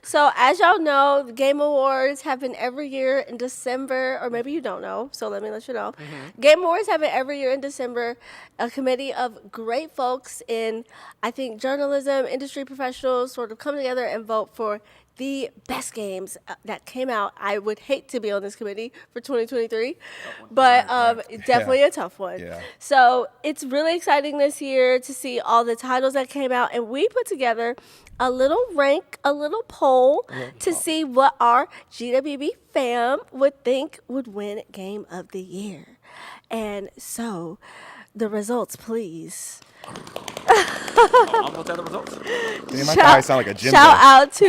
So as y'all know, the Game Awards happen every year in December, or maybe you don't know, so let me let you know. Game Awards happen every year in December. A committee of great folks in, I think, journalism, industry professionals sort of come together and vote for the best games that came out. I would hate to be on this committee for 2023, but definitely a tough one. Yeah. So it's really exciting this year to see all the titles that came out, and we put together a little poll to see what our GWB fam would think would win Game of the Year. And so, the results, please. Almost out of results. Damn, my guy sound like a gym Shout bro. out to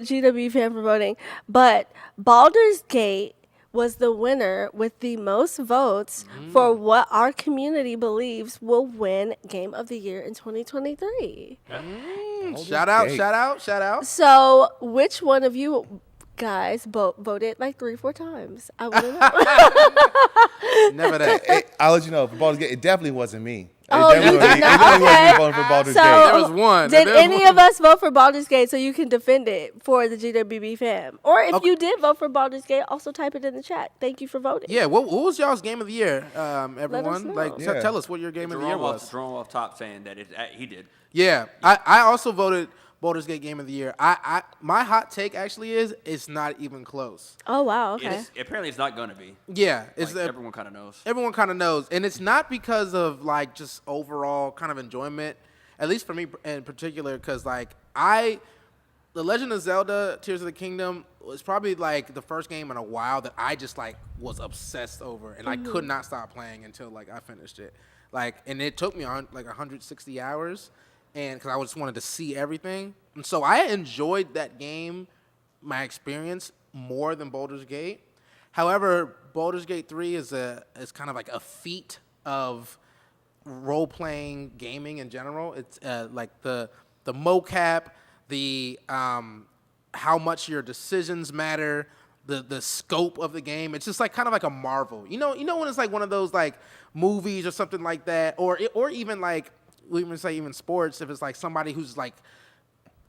GW fan for voting. But Baldur's Gate was the winner with the most votes for what our community believes will win Game of the Year in 2023. Shout out. So, which one of you guys voted like 3-4 times? I want to know. Never that. Hey, I'll let you know. For Baldur's Gate, it definitely wasn't me. Oh, you did not? It definitely wasn't Okay. me voting for Baldur's So, Gate. There was one. Did There was any one. of us vote for Baldur's Gate so you can defend it for the GWB fam? Or if Okay. you did vote for Baldur's Gate, also type it in the chat. Thank you for voting. Yeah, what was y'all's game of the year, everyone? know. Like, Yeah. tell us what your game of the year was. Jerome off top saying that he did. Yeah, I also voted Baldur's Gate Game of the Year. My hot take actually is it's not even close. Oh, wow. Okay. Apparently, it's not going to be. Yeah, it's Like, everyone kind of knows. Everyone kind of knows, and it's not because of like just overall kind of enjoyment. At least for me in particular, because like The Legend of Zelda: Tears of the Kingdom was probably like the first game in a while that I just like was obsessed over, and I could not stop playing until like I finished it. Like, and it took me on like 160 hours, and because I just wanted to see everything, and so I enjoyed that game, my experience more than Baldur's Gate. However, Baldur's Gate 3 is kind of like a feat of role-playing gaming in general. It's like the mocap, the how much your decisions matter, the scope of the game. It's just like kind of like a marvel. You know when it's like one of those like movies or something like that, or even like we even say even sports. If it's like somebody who's like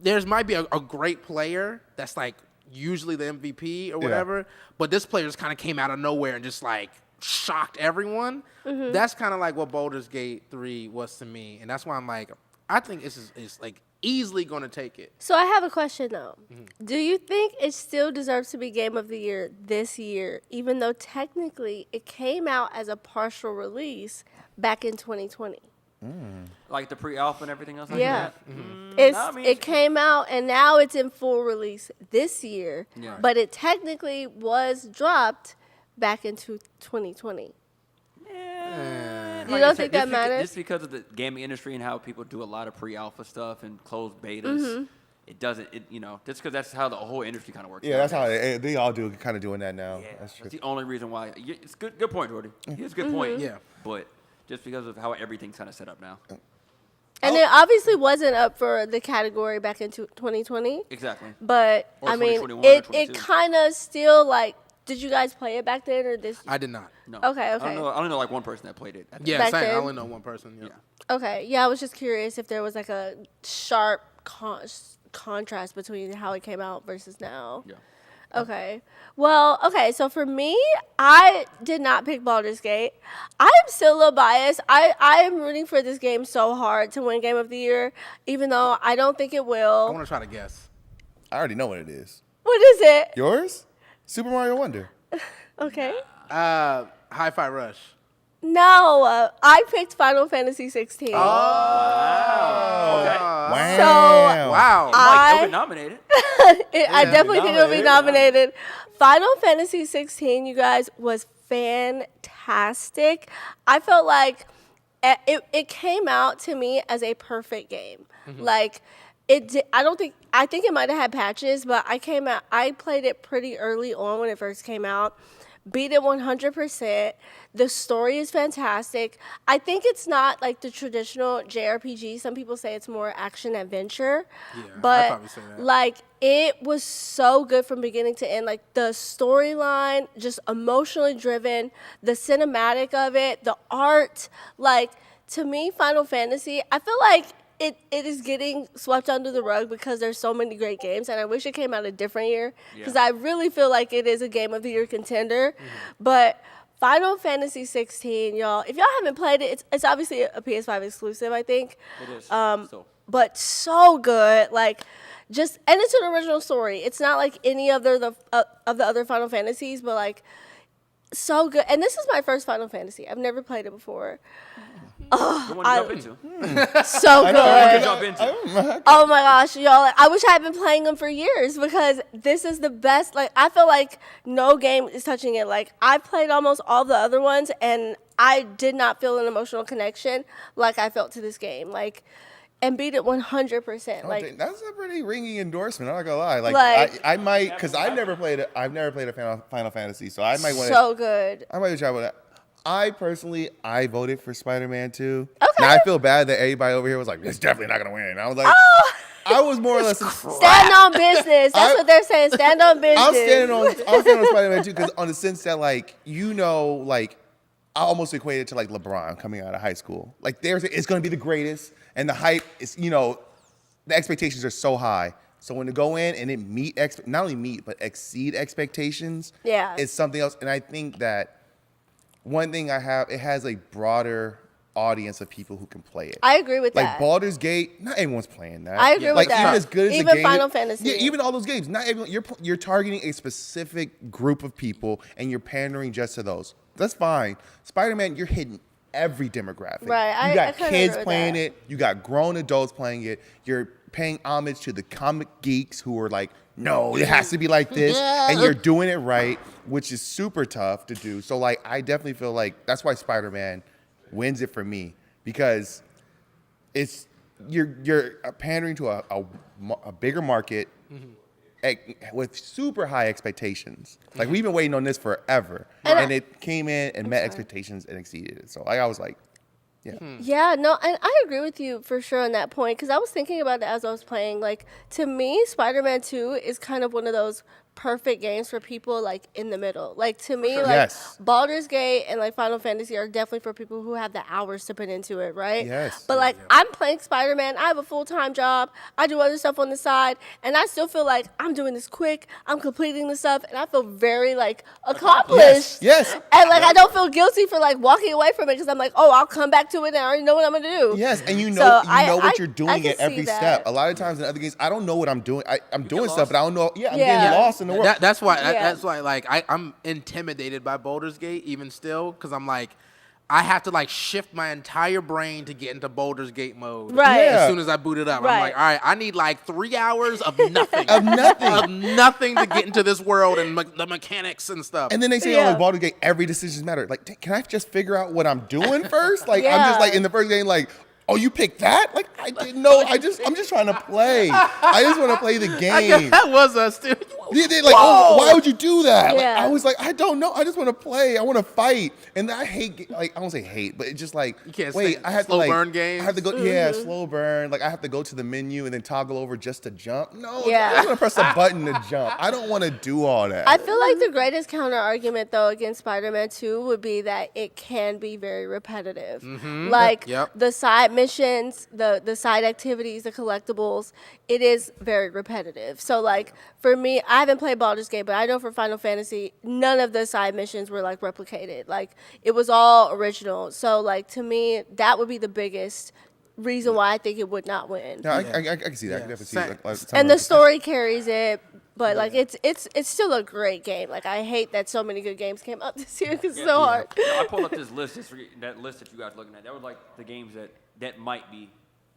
there's might be a great player that's like usually the MVP or whatever, but this player just kind of came out of nowhere and just like shocked everyone. That's kind of like what Baldur's Gate 3 was to me, and that's why I'm like, I think it's like easily going to take it. So I have a question, though. Do you think it still deserves to be Game of the Year this year, even though technically it came out as a partial release back in 2020? Like the pre-alpha and everything else like Yeah. that? No, I mean, It came out, and now it's in full release this year, Yeah. but it technically was dropped back into 2020. You like I don't said, think that matters? Just because of the gaming industry and how people do a lot of pre-alpha stuff and closed betas, it doesn't, just because that's how the whole industry kind of works. Yeah, that's how nowadays. they all do kind of doing that now. Yeah, That's true. that's the only reason why. It's good point, Jordy. It's a good point. Yeah. But just because of how everything's kind of set up now. And it obviously wasn't up for the category back in 2020. Exactly. But, Or I mean, 2021 or it 22. kind of still, like, did you guys play it back then or this? I did not. No. Okay. I only know like one person that played it. I think. Yeah, Back same. I then? only know one person. Yeah. Okay. Yeah, I was just curious if there was, like, a sharp contrast between how it came out versus now. Yeah. Okay. Well, okay, so for me, I did not pick Baldur's Gate. I am still a little biased. I am rooting for this game so hard to win Game of the Year, even though I don't think it I will. want to try to guess. I already know what it is. What is it? Yours? Super Mario Wonder. Okay. Hi-Fi Rush. No, I picked Final Fantasy 16. Oh. Wow. Wow. Mike, it'll be nominated. I definitely think it'll be nominated. Final Fantasy 16, you guys, was fantastic. I felt like it came out to me as a perfect game. Like I think it might have had patches, but I played it pretty early on when it first came out. Beat it 100%. The story is fantastic. I think it's not like the traditional JRPG. Some people say it's more action adventure. Yeah, I'd but probably say that. like it was so good from beginning to end. Like the storyline, just emotionally driven, the cinematic of it, the art. Like to me, Final Fantasy, I feel like it is getting swept under the rug because there's so many great games, and I wish it came out a different year because I really feel like it is a Game of the Year contender. But Final Fantasy 16, y'all, if y'all haven't played it, it's obviously a PS5 exclusive, I think. It is. But so good, like and it's an original story. It's not like any of the other Final Fantasies, but like so good. And this is my first Final Fantasy. I've never played it before. Good one to jump into. So Good good. to jump into. Oh my gosh, y'all! Like, I wish I had been playing them for years because this is the best. Like, I feel like no game is touching it. Like, I played almost all the other ones, and I did not feel an emotional connection like I felt to this game. Like, and beat it 100%. Like, that's a pretty ringing endorsement. I'm not gonna lie. Like I might, because I've never played a Final Fantasy, so I might want to. so good. I might try with that. I personally, I voted for SpiderMan II. Okay. Now I feel bad that everybody over here was like, "It's definitely not gonna win." And I was like, I was more or less Stand on business. That's what they're saying. Stand on business. I'm standing on SpiderMan II because on the sense that like like I almost equate it to like LeBron coming out of high school. Like it's gonna be the greatest, and the hype is the expectations are so high. So when to go in and it not only meet but exceed expectations, it's something else. And I think that one thing it has a broader audience of people who can play it. I agree with that. Like Baldur's Gate, not everyone's playing that. I agree with that. Even as good as even the game, Final Fantasy. Yeah, even all those games. Not everyone. You're targeting a specific group of people, and you're pandering just to those. That's fine. Spider-Man, you're hitting every demographic. Right. You got I kids agree with playing that. it. You got grown adults playing it. You're paying homage to the comic geeks who are like, no, it has to be like this, and you're doing it right, which is super tough to do. So like, I definitely feel like that's why Spider-Man wins it for me, because you're pandering to a bigger market with super high expectations. Like we've been waiting on this forever, and it came in and met expectations and exceeded it. So like, I was like, Yeah, no, and I agree with you for sure on that point because I was thinking about it as I was playing. Like, to me, Spider-Man 2 is kind of one of those perfect games for people like in the middle. Like, to me, like Yes. Baldur's Gate and like Final Fantasy are definitely for people who have the hours to put into it, right? Yes. But like, I'm playing Spider-Man. I have a full-time job. I do other stuff on the side, and I still feel like I'm doing this quick. I'm completing the stuff, and I feel very like accomplished. Yes. And like, I don't feel guilty for like walking away from it because I'm like, oh, I'll come back to it and I already know what I'm gonna do. Yes, and you So know I what you're can doing see at every that. step. A lot of times in other games, I don't know what I'm doing. I'm doing lost. stuff, but I don't know. Yeah, I'm Yeah. getting lost in the world. That's why. Yeah. That's why. Like, I'm intimidated by Baldur's Gate even still, because I'm like, I have to like shift my entire brain to get into Baldur's Gate mode. Right. Yeah. As soon as I boot it up, Right. I'm like, all right, I need like 3 hours of nothing, Of nothing. of nothing to get into this world and the mechanics and stuff. And then they say, Yeah. oh, like Baldur's Gate, every decision matters. Like, can I just figure out what I'm doing first? Like, I'm Yeah. just like in the first game, like, oh, you picked that? Like, I didn't know. I'm just trying to play. I just want to play the game. that was us too. They're like, oh, why would you do that? Like, Yeah. I was like, I don't know. I just want to play. I want to fight. And I hate, like, I won't say hate, but it's just like, You can't wait, stand I have slow to like, burn games? I have to go, yeah, slow burn. Like, I have to go to the menu and then toggle over just to jump. No, Yeah. I just want to press a button to jump. I don't want to do all that. I feel like the greatest counter argument though against Spider-Man 2 would be that it can be very repetitive. Like Yep. the side missions, the side activities, the collectibles, it is very repetitive. So like for me, I haven't played Baldur's Gate, but I know for Final Fantasy, none of the side missions were like replicated. Like it was all original. So like to me, that would be the biggest reason why I think it would not win. No, I can see that. I can Yeah. definitely see Same. like, some And of the story carries it, but like it's still a great game. Like I hate that so many good games came out this year because it's so hard. No, I pulled up this list. That list that you guys are looking at. That was like the games that might be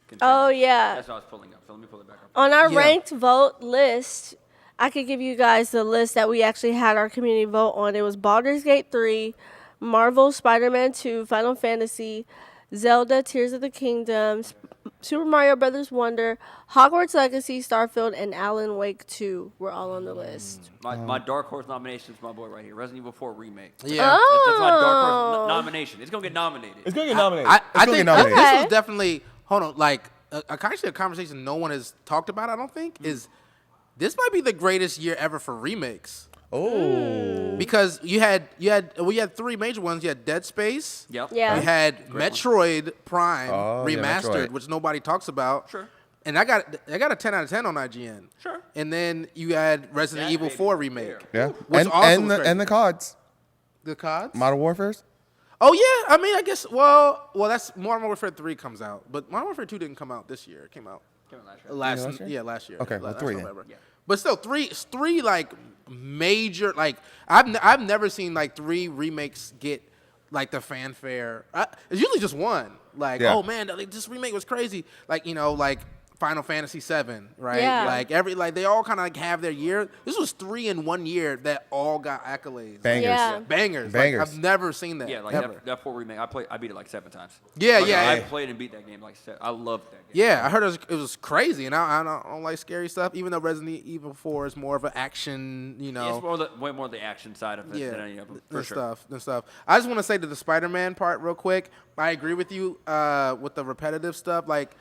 contenders. Oh, yeah. That's what I was pulling up. So let me pull it back up. On our Yeah. ranked vote list, I could give you guys the list that we actually had our community vote on. It was Baldur's Gate 3, Marvel Spider-Man 2, Final Fantasy, Zelda Tears of the Kingdom, Super Mario Brothers Wonder, Hogwarts Legacy, Starfield, and Alan Wake 2 were all on the list. My Darkhorse nomination is my boy right here, Resident Evil 4 remake. Yeah. That's my Oh. Darkhorse nomination. It's gonna get nominated. It's going to get nominated. I It's gonna think get nominated. Okay. this was definitely like actually a conversation no one has talked about. I don't think is this might be the greatest year ever for remakes. Oh. Because you had three major ones. You had Dead Space. Yep. Yeah. You had Great Metroid Prime Oh, yeah, remastered, Metroid. which nobody talks about. Sure. And I got a 10 out of 10 on IGN. Sure. And then you had Resident That Evil baby 4 right remake. there. Yeah. Which And, also and, was the, crazy. and the CODs. The CODs? Modern Warfares. Oh yeah, I mean, I guess. Well, that's Modern Warfare 3 comes out, but Modern Warfare 2 didn't come out this year. It came out Came out last year. last year? last year. Okay, well, last 3 then. November. Yeah. But still, three like major like I've never seen like 3 remakes get like the fanfare. It's usually just one. Like, Yeah. oh man, this remake was crazy. Like like Final Fantasy VII, right? Yeah. Like they all kind of like have their year. This was 3 in 1 year that all got accolades. Bangers. Yeah. Bangers. Bangers. Like, I've never seen that. Yeah, like ever. that 4 remake. I beat it like 7 times. Yeah, Like, yeah, I yeah. played and beat that game like 7. I loved that game. Yeah, I heard it was crazy, and I don't like scary stuff. Even though Resident Evil 4 is more of an action, It's way more the action side of it yeah, than any of them, for and sure. stuff. I just want to say to the Spider-Man part real quick. I agree with you with the repetitive stuff. Like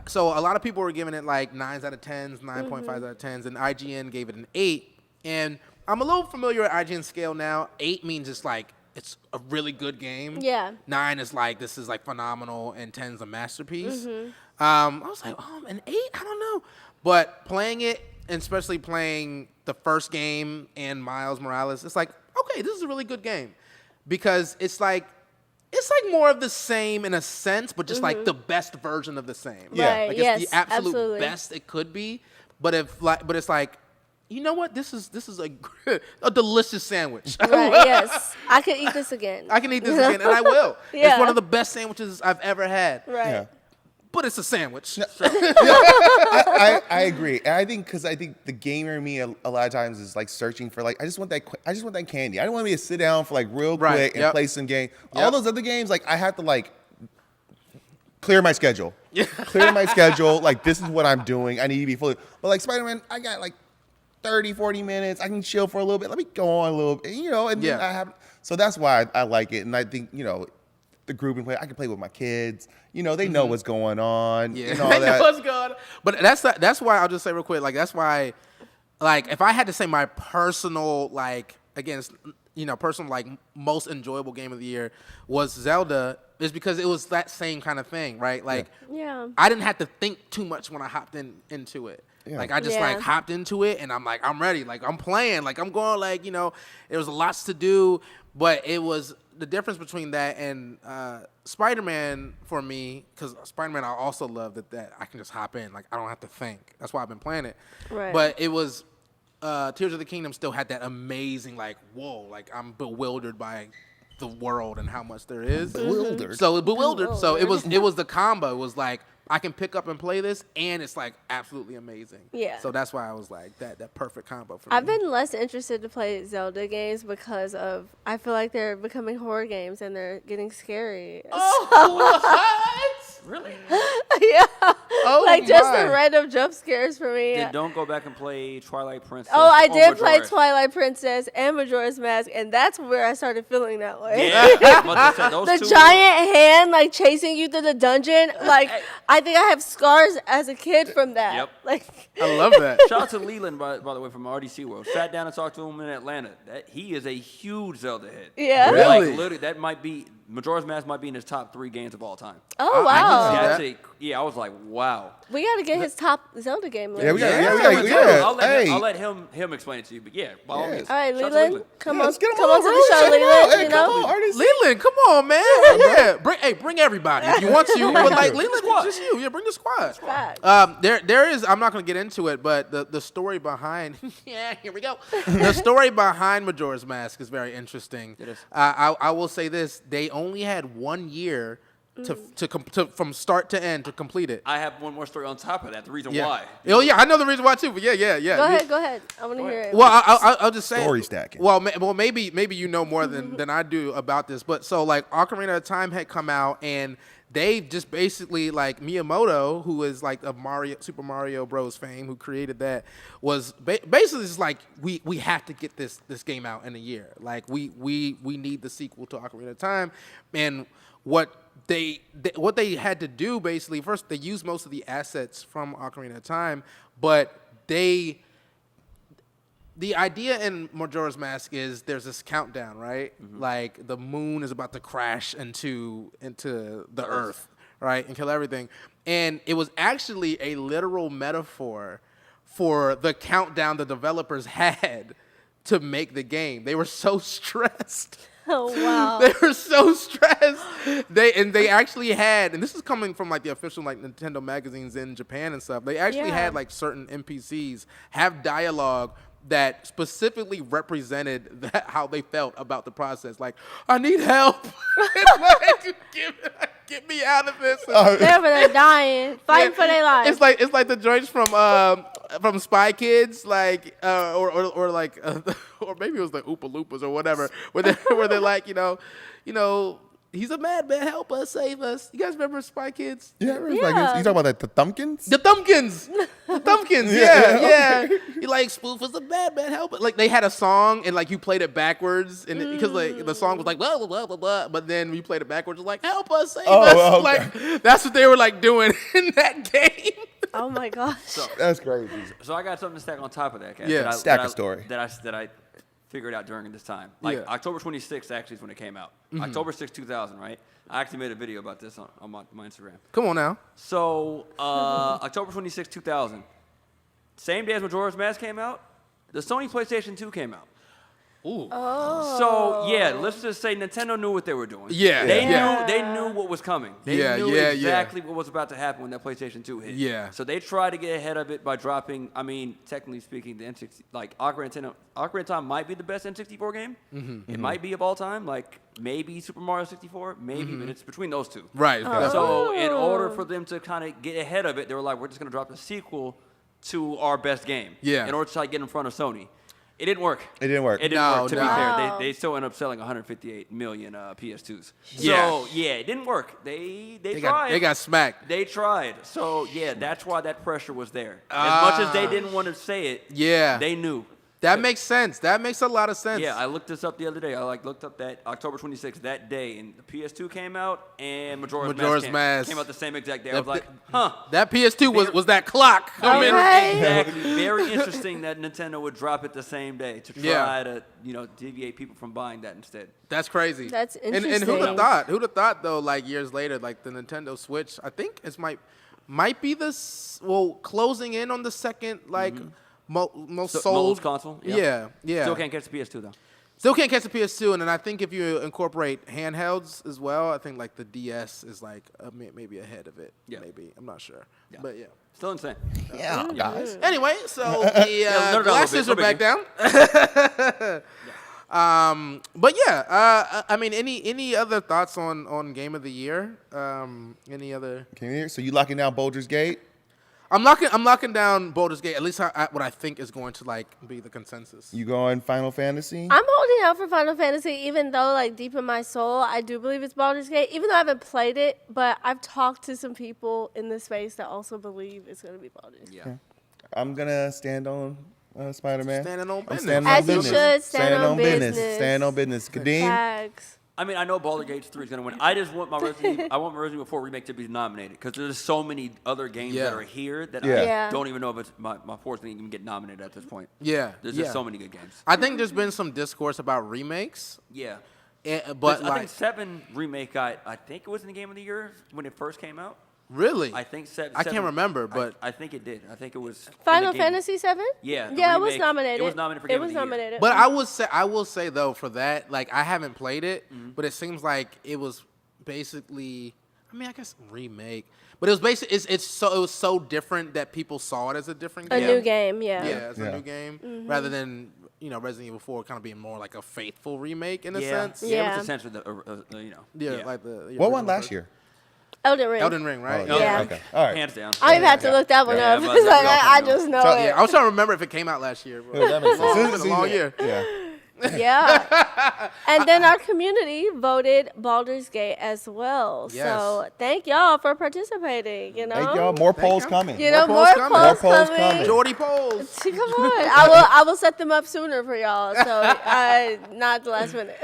so a lot of people were giving it like 9s out of 10s, 9.5s out of 10s, and IGN gave it an 8. And I'm a little familiar with IGN scale now. 8 means it's like it's a really good game. Yeah. 9 is like this is like phenomenal, and 10 is a masterpiece. I was like, an 8? I don't know. But playing it, and especially playing the first game and Miles Morales, it's like, okay, this is a really good game. Because it's like more of the same in a sense, but just like the best version of the same. Yeah. Right. Like yes. it's the absolute absolutely. best it could be. But it's like, you know what? This is a delicious sandwich. Right. Yes. I could eat this again. I can eat this again, and I will. Yeah. It's one of the best sandwiches I've ever had. Right. Yeah. But it's a sandwich. I agree. And I think the gamer in me a lot of times is like searching for like I just want that candy. I don't want me to sit down for like real Right, quick and yep. play some game. Yep. All those other games like I have to like clear my schedule. Yeah. Clear my schedule. Like this is what I'm doing. I need to be fully. But like Spider-Man, I got like 30, 40 minutes. I can chill for a little bit. Let me go on a little bit. And then Yeah. so that's why I like it. And I think the group and play. I can play with my kids. They know what's going on. Yeah, And all I know that. what's going on. But that's why I'll just say real quick. Like that's why, like if I had to say my personal personal like most enjoyable game of the year was Zelda, is because it was that same kind of thing, right? Like Yeah. I didn't have to think too much when I hopped into it. Yeah. Like I just Yeah. like hopped into it and I'm like I'm ready. Like I'm playing. Like I'm going. Like there was lots to do, but it was the difference between that and Spider-Man for me, because Spider-Man I also love that I can just hop in. Like I don't have to think. That's why I've been playing it. Right. But it was Tears of the Kingdom still had that amazing like whoa, like I'm bewildered by the world and how much there is. Bewildered. So bewildered. So it was the combo. It was like I can pick up and play this, and it's like absolutely amazing. Yeah. So that's why I was like that perfect combo for me. I've been less interested to play Zelda games because I feel like they're becoming horror games and they're getting scary. What? Really? Yeah. Oh Like just my. the random jump scares for me. Then don't go back and play Twilight Princess. Oh, I or did play Majora's. Twilight Princess and Majora's Mask, and that's where I started feeling that way. Yeah, I was about to say, those The two- giant hand like chasing you through the dungeon, like I think I have scars as a kid from that. Yep. Like I love that. Shout out to Leland, by the way, from RDC World. Sat down and talked to him in Atlanta. He is a huge Zelda head. Yeah. Really? Like, literally, that might be Majora's Mask might be in his top 3 games of all time. Oh I can wow. see that. I was like, wow. We gotta get his top Zelda game list. Yeah, we got. Yeah. I'll let him explain it to you. But yeah, by all means. All right, Shout out to Leland, come on, let's get him come on to over. the show, Shout him out. Leland. Hey, You come know, on, artist. Leland, come on, man. Yeah, bring everybody if you want to. But like Leland, it's just you. Yeah, bring the squad. Facts. There is. I'm not going to get into it, but the story behind. Yeah, here we go. The story behind Majora's Mask is very interesting. It is. I will say this: they only had 1 year to from start to end to complete it. I have one more story on top of that. The reason Yeah. why. Oh yeah, I know the reason why too. But yeah. Go ahead. I want to hear it. Well, I'll just say Story stacking. Well, maybe you know more than I do about this, but so like Ocarina of Time had come out, and they just basically like Miyamoto, who is like of Super Mario Bros. Fame, who created that, was basically just like we have to get this game out in a year. Like we need the sequel to Ocarina of Time, and what they had to do basically first they used most of the assets from Ocarina of Time, but they the idea in Majora's Mask is there's this countdown, right? Like the moon is about to crash into the earth, right, and kill everything. And it was actually a literal metaphor for the countdown the developers had to make the game. They were so stressed. Oh wow. They were so stressed. They actually had, and this is coming from like the official like Nintendo magazines in Japan and stuff. They actually had like certain NPCs have dialogue that specifically represented how they felt about the process. Like, I need help. Like, get me out of this. They're over there dying, fighting for their lives. It's like the joints from Spy Kids, like or like or maybe it was like Oompa Loompas or whatever, where they're like, you know, he's a madman, help us, save us. You guys remember Spy Kids? Yeah, you talking about like the Thumpkins? The Thumpkins. The Thumpkins, yeah. You like, Spoof was a madman, help us. Like they had a song and like you played it backwards and because like the song was like blah blah blah blah blah, but then when you played it backwards, it's like help us, save us. Okay. Like that's what they were like doing in that game. Oh my gosh. That's crazy. So I got something to stack on top of that, Cash. Yeah. Stack a story. That I figured out during this time. Like October 26th actually is when it came out. October 6th, 2000, right? I actually made a video about this on my Instagram. Come on now. So October 26th, 2000, same day as Majora's Mask came out, the Sony PlayStation 2 came out. Ooh. Oh. So yeah, let's just say Nintendo knew what they were doing. Yeah. They knew what was coming. They knew yeah. exactly what was about to happen when that PlayStation 2 hit. Yeah. So they tried to get ahead of it by dropping. I mean, technically speaking, the N60, like Ocarina of Time might be the best N64 game. It might be of all time. Like maybe Super Mario 64, maybe, but it's between those two. Right. So in order for them to kind of get ahead of it, they were like, we're just gonna drop a sequel to our best game. Yeah. In order to try to get in front of Sony. It didn't work. It didn't work. It didn't work, to be No. fair. They still ended up selling 158 million PS2s. Yeah. So, yeah, it didn't work. They tried. They got smacked. They tried. So, yeah, that's why that pressure was there. As much as they didn't want to say it, Yeah. they knew. That makes sense. That makes a lot of sense. Yeah, I looked this up the other day. I looked up that October 26th, that day, and the PS2 came out, and Majora's Mask came out the same exact day. I was like, huh. That PS2 was that clock. Okay. Exactly. Very interesting that Nintendo would drop it the same day to try to, deviate people from buying that instead. That's crazy. That's And who'd interesting. have thought? Who'd have thought though? Like years later, like the Nintendo Switch, I think it might be closing in on the second most sold console. Yeah. Still can't catch the PS2 though. Still can't catch the PS2, and then I think if you incorporate handhelds as well, I think like the DS is like maybe ahead of it. Yeah. Maybe I'm not sure, Yeah. but yeah. Still insane. Yeah, guys. Anyway, so the glasses are back down. But yeah, I mean, any other thoughts on Game of the Year? Any other? Can you hear? So you locking down Baldur's Gate? I'm locking down Baldur's Gate. At least what I think is going to like be the consensus. You going Final Fantasy? I'm holding out for Final Fantasy, even though, like, deep in my soul, I do believe it's Baldur's Gate, even though I haven't played it, but I've talked to some people in this space that also believe it's going to be Baldur's Gate. Yeah. I'm gonna stand on Spider-Man. Standing on I'm business. standing As on you business. should, stand on business. Stand on business. Kadeem? Tags. I mean, I know Baldur Gate 3 is going to win. I just want my Resident Evil 4 remake to be nominated because there's so many other games that are here that Yeah. I don't even know if it's my 4 is going to even get nominated at this point. Yeah, There's just so many good games. I think there's been some discourse about remakes, Yeah. but I like think 7 remake, I think it was in the Game of the Year when it first came out. really, I think 7. I can't remember, but I think it did. I think it was. Final in the Game- Fantasy 7? Yeah. the Yeah, it was remake. nominated. It was nominated for Game It of was the Year. nominated. But I will say though for that, like I haven't played it, but it seems like it was basically, I mean, I guess remake, but it was basically it was so different that people saw it as a different A game. new game, yeah. Yeah, it's Yeah. a new game rather than Resident Evil 4 kind of being more like a faithful remake in a Yeah. sense. Yeah. It Yeah. was essentially Like the What won last year? Elden Ring. Elden Ring, right? Oh, Yeah. Okay. All right. Hands down. I even had to look that one Yeah, up. but It's like, we all I know. just know So, it. Yeah, I was trying to remember if it came out last year. But That makes sense. It's been a long year. Yeah. Yeah. And then our community voted Baldur's Gate as well. Yes. So thank y'all for participating, Thank y'all. More polls coming. You know, More more polls polls coming. coming. More polls coming. Jordy polls. Come on. I will set them up sooner for y'all. So not the last minute.